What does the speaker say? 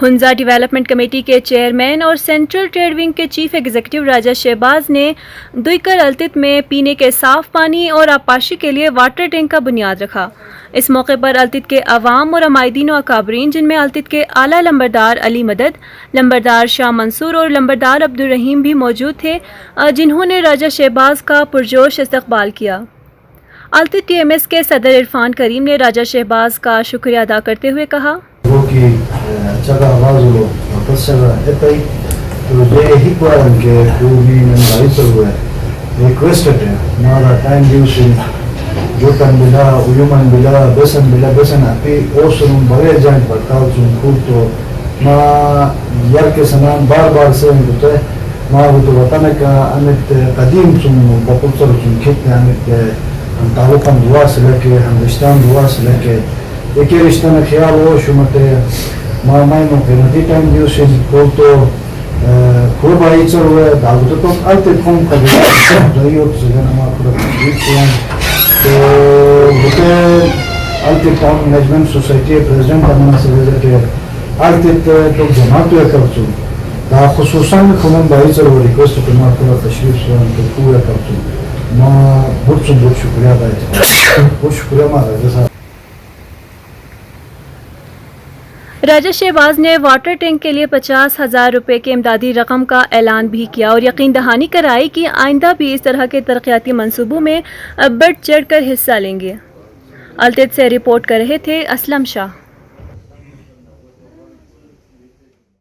Hunza development committee کے chairman اور central trait wing کے چیف ایگزیکٹو راجہ شہباز نے دوئکر التت میں پینے کے صاف پانی اور آبپاشی کے لیے واٹر ٹینک کا بنیاد رکھا۔ اس موقع پر التت کے عوام اور عمائدین و اکابرین، جن میں التت کے اعلیٰ لمبردار علی مدد، لمبردار شاہ منصور اور لمبردار عبدالرحیم بھی موجود تھے، جنہوں نے راجہ شہباز کا پرجوش استقبال کیا۔ التت ٹی ایم ایس کے صدر عرفان کریم نے راجہ شہباز کا شکریہ ادا کرتے ہوئے کہا جوتن بلا ویومن بلا بسن اپی اوسرم بغیر جان پڑتاو چون خوب تو ما یار کے سنان بار سے ہوتا ہے ما وہ تو وطن کا امت قدیم چون بپرسر چون کھیت امت ہم تعلقاً دعا سے لے کے ہم رشتان دعا سے لے کے ایک رشتہ میں خیال ہو شمت ما مائنو قیمتی ٹائم دیو سے کھول تو خوب آئی چل ہوئے دعوت تو التے کھوم قبیلہ دائیو سجن ما خود تشریف کیان تو ہوتے التت ٹاؤن مینجمنٹ سوسائٹی پریزیڈنٹ امنا سے ویزر کے التت تو جماعت ہوئے کرچو دا خصوصاً خونم بائی چل ہو ریکویسٹ کرنا خود تشریف سوان تو پورا کرچو ما بہت شکریہ بائی بہت شکریہ ما راجہ صاحب۔ راجہ شہباز نے واٹر ٹینک کے لیے 50,000 روپے کے امدادی رقم کا اعلان بھی کیا اور یقین دہانی کرائی کہ آئندہ بھی اس طرح کے ترقیاتی منصوبوں میں بڑھ چڑھ کر حصہ لیں گے۔ التت سے رپورٹ کر رہے تھے اسلم شاہ۔